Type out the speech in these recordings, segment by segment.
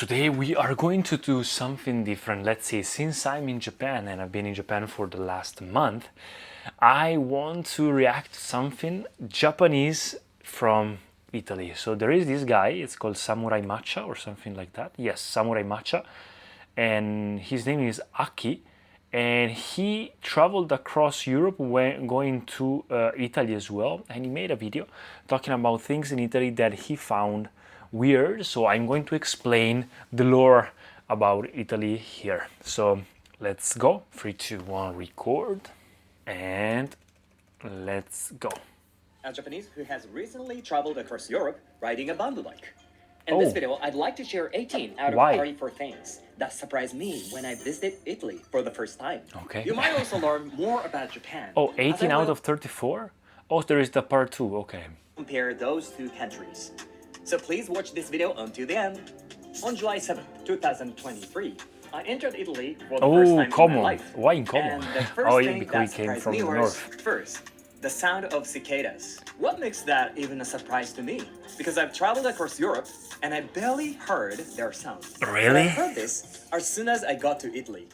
Today we are going to do something different. Let's see, since I'm in Japan and I've been in Japan for the last month, I want to react to something Japanese from Italy. So there is this guy, it's called Samurai Matcha or something like that. Yes, Samurai Matcha. And his name is Aki. And he traveled across Europe when going to Italy as well. And he made a video talking about things in Italy that he found weird. So I'm going to explain the lore about Italy here. So let's go. 3, 2, 1, record. And let's go. A Japanese who has recently traveled across Europe riding a bamboo bike. In this video, I'd like to share 18 out of 34 things that surprised me when I visited Italy for the first time. Okay. You might also learn more about Japan. Oh, 18 out of 34? Oh, there is the part 2, okay. Compare those two countries. So please watch this video until the end. On July 7th, 2023, I entered Italy for the first time in my life. Why in Como? And the first Oh, yeah, thing because that he came surprised from me the was, north. first, the sound of cicadas. What makes that even a surprise to me? Because I've traveled across Europe and I barely heard their sound. Really? I heard this as soon as I got to Italy.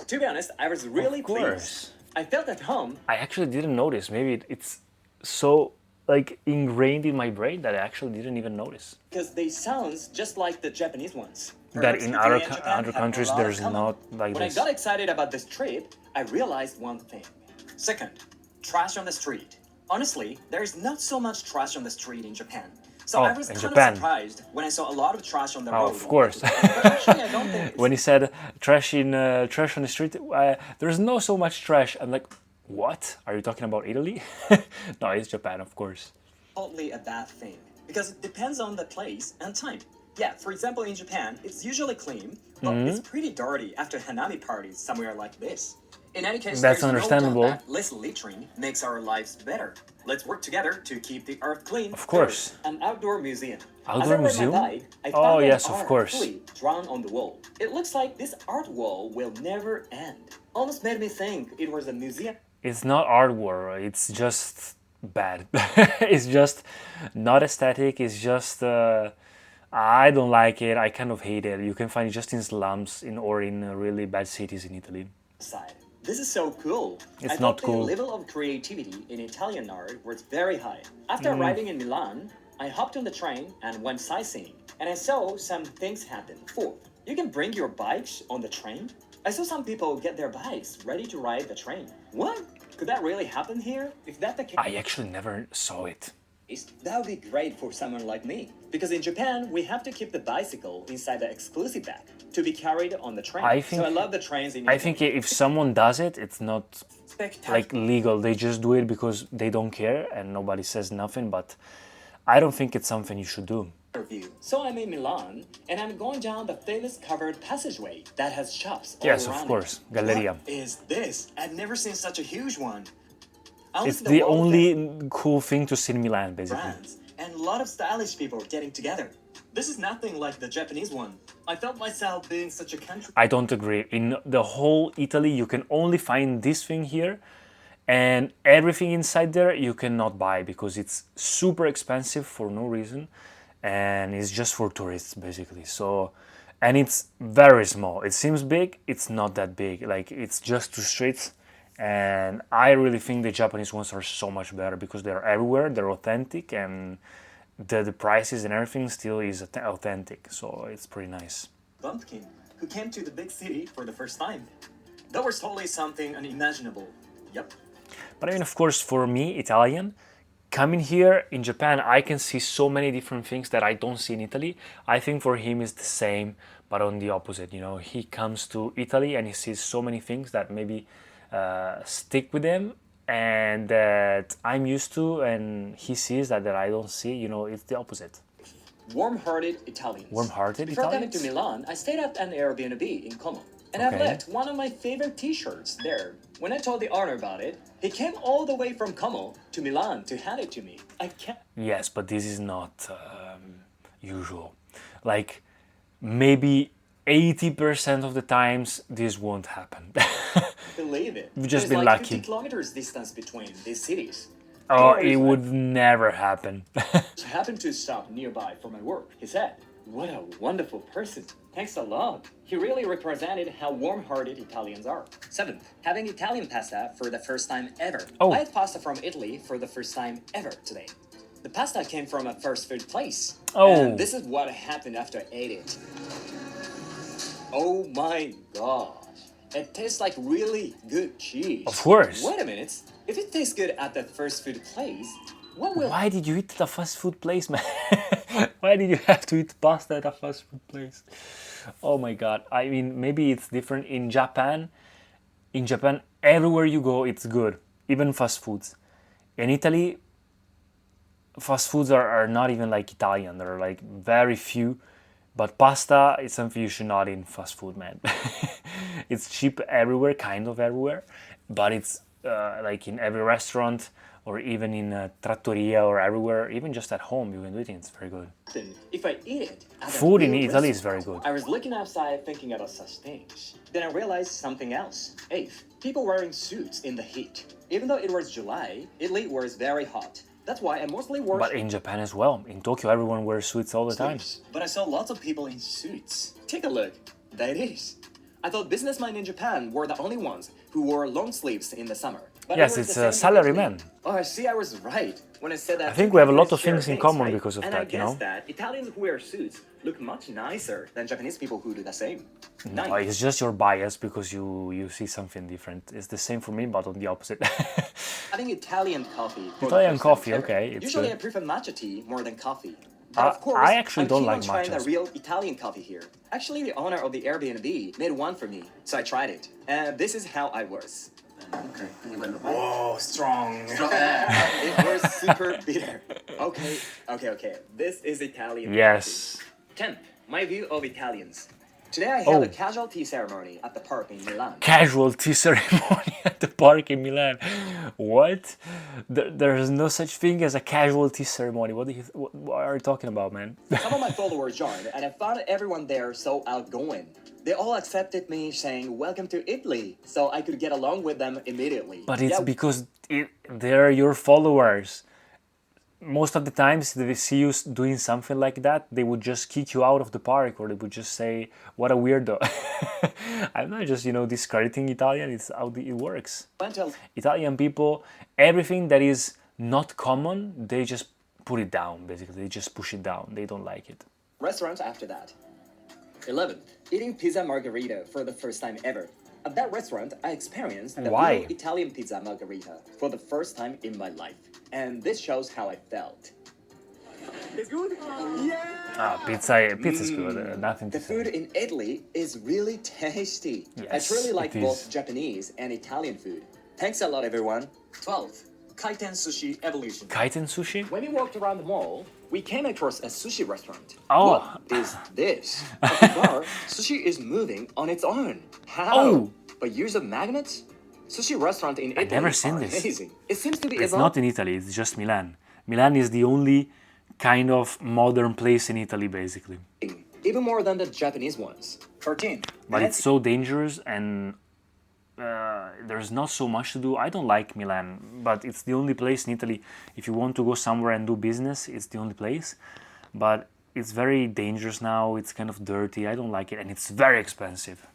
To be honest, I was really pleased. I felt at home. I actually didn't notice. Maybe it's so like ingrained in my brain that I actually didn't even notice. Because they sound just like the Japanese ones. That in other countries there's not like when this. I got excited about this trip, I realized one thing. Second, trash on the street. Honestly, there is not so much trash on the street in Japan. So I was kind of surprised when I saw a lot of trash on the road. Of course. But actually, I don't think when he said trash on the street, there's no so much trash. I'm like, what? Are you talking about Italy? No, it's Japan, of course. Totally a bad thing because it depends on the place and time. Yeah, for example, in Japan, it's usually clean, but it's pretty dirty after Hanami parties somewhere like this. In any case, that's there's understandable. No doubt that less littering makes our lives better. Let's work together to keep the earth clean. Of course. An outdoor museum. Outdoor museum? I found an art drawn on the wall. It looks like this art wall will never end. Almost made me think it was a museum. It's not artwork. It's just bad. It's just not aesthetic. It's just I don't like it. I kind of hate it. You can find it just in slums or in really bad cities in Italy. This is so cool. It's not cool. The level of creativity in Italian art was very high. After arriving in Milan, I hopped on the train and went sightseeing. And I saw some things happen. 4. You can bring your bikes on the train. I saw some people get their bikes ready to ride the train. What? Could that really happen here? If that's the case, I actually never saw it. That would be great for someone like me. Because in Japan, we have to keep the bicycle inside the exclusive bag to be carried on the train. So I love the trains in Italy. I think if someone does it, it's not like legal. They just do it because they don't care and nobody says nothing. But I don't think it's something you should do. So I'm in Milan and I'm going down the famous covered passageway that has shops all yes, around of course, it. Galleria. What is this? I've never seen such a huge one. It's the only cool thing to see in Milan, basically. Brands and a lot of stylish people getting together. This is nothing like the Japanese one. I felt myself being such a country. I don't agree. In the whole Italy, you can only find this thing here, and everything inside there you cannot buy because it's super expensive for no reason, and it's just for tourists, basically. So, and it's very small. It seems big. It's not that big. Like, it's just 2 streets. And I really think the Japanese ones are so much better because they're everywhere, they're authentic, and the prices and everything still is authentic, so it's pretty nice. Bumpkin, who came to the big city for the first time. That was totally something unimaginable. Yep. But I mean, of course, for me, Italian, coming here in Japan, I can see so many different things that I don't see in Italy. I think for him it's the same, but on the opposite, you know. He comes to Italy and he sees so many things that maybe stick with him and that I'm used to, and he sees that I don't see, you know. It's the opposite. Warm-hearted Italians. Warm-hearted Before Italians? coming to Milan, I stayed at an Airbnb in Como. And I've left one of my favorite t-shirts there. When I told the owner about it, he came all the way from Como to Milan to hand it to me. I can't... Yes, but this is not usual. Like, maybe 80% of the times this won't happen. Believe it. We've just There's been like lucky. 50 kilometers distance between these cities. Oh, it would never happen. I happened to stop nearby for my work. He said, "What a wonderful person. Thanks a lot." He really represented how warm-hearted Italians are. 7th, having Italian pasta for the first time ever. Oh. I had pasta from Italy for the first time ever today. The pasta came from a fast food place. Oh. And this is what happened after I ate it. Oh my gosh. It tastes like really good cheese. Of course. Wait a minute. If it tastes good at the fast food place, what will... Why did you eat at a fast food place, man? Why did you have to eat pasta at a fast food place? Oh my god. I mean, maybe it's different in Japan. In Japan, everywhere you go, it's good. Even fast foods. In Italy, fast foods are not even like Italian. There are like very few. But pasta is something you should not eat in fast food, man. It's cheap everywhere, kind of everywhere. But it's like in every restaurant or even in a trattoria or everywhere, even just at home, you can do it and it's very good. If I eat it at a Food in real Italy is restaurant. very good. I was looking outside thinking about such things. Then I realized something else. 8th, people wearing suits in the heat. Even though it was July, Italy was very hot. That's why I mostly wore But in Japan as well. In Tokyo, everyone wears suits all the time. suits. But I saw lots of people in suits. Take a look. There it is. I thought businessmen in Japan were the only ones who wore long sleeves in the summer. But Yes, it was it's the a same with salaryman. Italy. Oh, I see, I was right when I said that. I think we have a lot people of things share in common right? because of and that, I you know? guess that Italians who wear suits look much nicer than Japanese people who do the same. No, 9th, it's just your bias because you see something different. It's the same for me, but on the opposite. having Italian coffee. for the Italian first time coffee, ever. okay, it's Usually good. I prefer matcha tea more than coffee. But of course, I actually I'm don't keen like on trying matchas. the real Italian coffee here. Actually, the owner of the Airbnb made one for me, so I tried it. And this is how I was. Okay. Oh, strong. It was super bitter. Okay. This is Italian. Yes. coffee. 10th, my view of Italians. Today I held Oh. a casual tea ceremony at the park in Milan. Casual tea ceremony at the park in Milan. What? There's no such thing as a casual tea ceremony. What are you talking about, man? Some of my followers joined, and I found everyone there so outgoing. They all accepted me saying, "Welcome to Italy," so I could get along with them immediately. But it's Yeah, because they're your followers. Most of the times they see you doing something like that, they would just kick you out of the park or they would just say, what a weirdo. I'm not just, discrediting Italian, it's how it works. until Italian people, everything that is not common, they just put it down, basically. They just push it down. They don't like it. restaurants after that. 11th, eating pizza margherita for the first time ever. At that restaurant, I experienced the Why? real Italian pizza margherita for the first time in my life. And this shows how I felt. It's good? Yeah! Pizza is good. Nothing to The food say. in Italy is really tasty. I Yes, truly like it both is. Japanese and Italian food. Thanks a lot, everyone. 12th, kaiten sushi evolution. Kaiten sushi? When we walked around the mall, we came across a sushi restaurant. Oh. What is this? At the bar, sushi is moving on its own. How? Oh. By use of magnets? Sushi restaurant in Italy never seen are this. amazing. It seems to be It's not in Italy, it's just Milan. Milan is the only kind of modern place in Italy, basically. even more than the Japanese ones. 13th, But it's so dangerous and there's not so much to do. I don't like Milan, but it's the only place in Italy. If you want to go somewhere and do business, it's the only place. But it's very dangerous now. It's kind of dirty. I don't like it, and it's very expensive.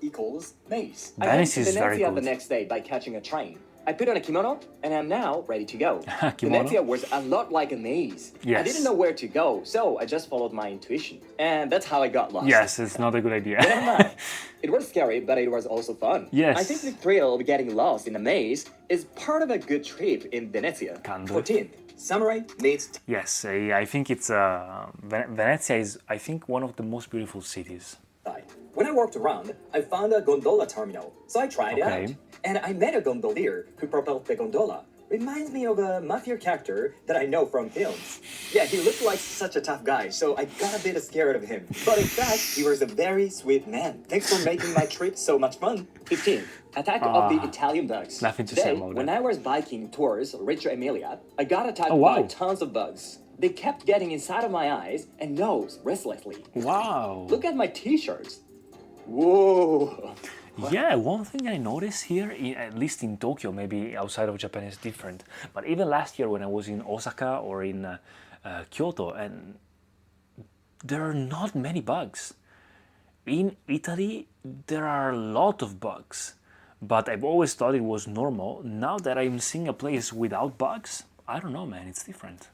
equals maze. Venice I went is to very Venezia good. the next day by catching a train. I put on a kimono and I'm now ready to go. Kimono? Venezia was a lot like a maze. I Yes. didn't know where to go, so I just followed my intuition. And that's how I got lost. Yes, it's not a good idea. Never mind. It was scary, but it was also fun. Yes. I think the thrill of getting lost in a maze is part of a good trip in Venezia. Kind of. 14th, samurai meets Yes, I think it's Venezia is, I think, one of the most beautiful cities. Thai. When I walked around, I found a gondola terminal, so I tried it Okay. out. And I met a gondolier who propelled the gondola. Reminds me of a mafia character that I know from films. Yeah, he looked like such a tough guy, so I got a bit scared of him. But in fact, he was a very sweet man. Thanks for making my trip so much fun. 15. Attack of the Italian bugs. Nothing to say Today, about when that. I was biking towards Reggio Emilia, I got attacked Oh, wow. by tons of bugs. They kept getting inside of my eyes and nose restlessly. Wow. Look at my t-shirts. Whoa. Yeah, one thing I noticed here, at least in Tokyo, maybe outside of Japan is different. But even last year when I was in Osaka or in Kyoto, and there are not many bugs. In Italy, there are a lot of bugs, but I've always thought it was normal. Now that I'm seeing a place without bugs, I don't know, man, it's different.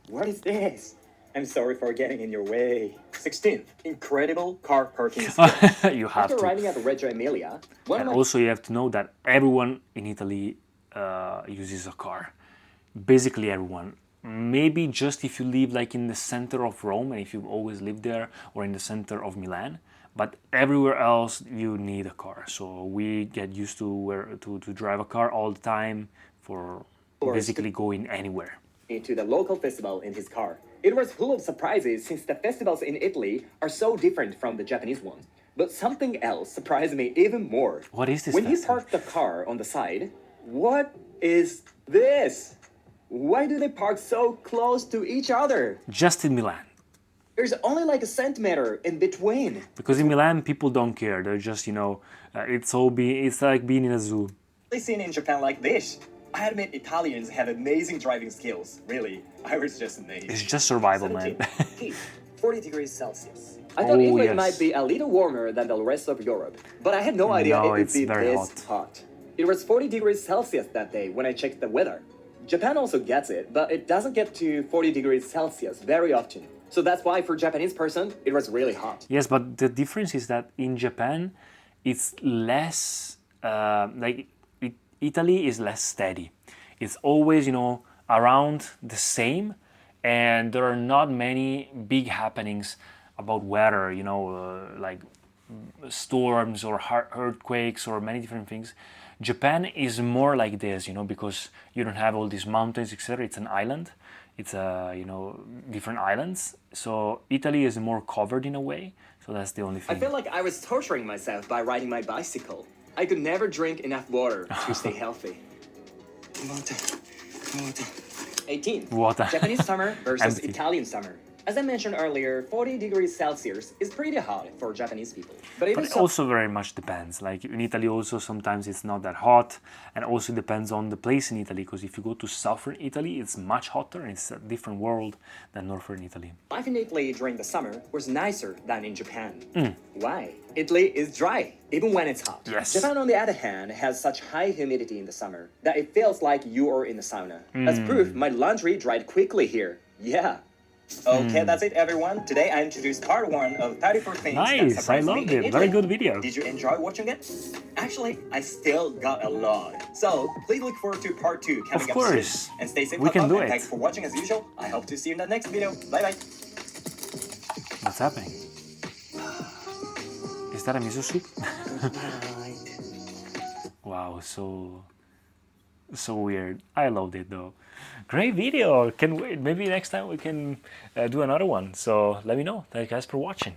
What is this? I'm sorry for getting in your way. 16th, incredible car parking skills. You have After to. arriving at Reggio Emilia, one of And my also, you have to know that everyone in Italy uses a car. Basically, everyone. Maybe just if you live like in the center of Rome and if you've always lived there, or in the center of Milan. But everywhere else, you need a car. So we get used to to drive a car all the time for basically going anywhere. to the local festival in his car. It was full of surprises since the festivals in Italy are so different from the Japanese ones. But something else surprised me even more. What is this When he festival? parked the car on the side, what is this? Why do they park so close to each other? Just in Milan. There's only like a centimeter in between. Because in Milan, people don't care. They're just, it's like being in a zoo. Seen in Japan like this. I admit Italians have amazing driving skills. Really, I was just amazed. It's just survival, man. 17. Heat, 40 degrees Celsius. I thought Italy yes. might be a little warmer than the rest of Europe, but I had no idea No, it would it's be very this hot. It was 40 degrees Celsius that day when I checked the weather. Japan also gets it, but it doesn't get to 40 degrees Celsius very often. So that's why for Japanese person, it was really hot. Yes, but the difference is that in Japan, it's less Italy is less steady. It's always around the same, and there are not many big happenings about weather. Like storms or earthquakes or many different things. Japan is more like this, because you don't have all these mountains, etc. It's an island. It's different islands. So Italy is more covered in a way. So that's the only I thing. feel like I was torturing myself by riding my bicycle. I could never drink enough water to stay healthy. Water. 18. Water. Japanese summer versus Empty. Italian summer. As I mentioned earlier, 40 degrees Celsius is pretty hot for Japanese people. But even But it so, also very much depends. Like in Italy, also sometimes it's not that hot, and also depends on the place in Italy. Because if you go to southern Italy, it's much hotter, and it's a different world than northern Italy. life in Italy during the summer was nicer than in Japan. Why? Italy is dry, even when it's hot. Yes. Japan, on the other hand, has such high humidity in the summer that it feels like you are in the sauna. As proof, my laundry dried quickly here. Yeah. Okay, that's it, everyone. Today I introduced part 1 of 34 things that Nice, I surprised me loved in it. Italy. Very good video. Did you enjoy watching it? Actually, I still got a lot. So please look forward to part 2 coming up course. soon. And stay safe, We can have do fun, and it. thanks for watching as usual. I hope to see you in the next video. Bye bye. What's happening? Is that a miso soup? Wow, so weird. I loved it though. Great video. Can wait. Maybe next time we can do another one. So let me know. Thank you guys for watching.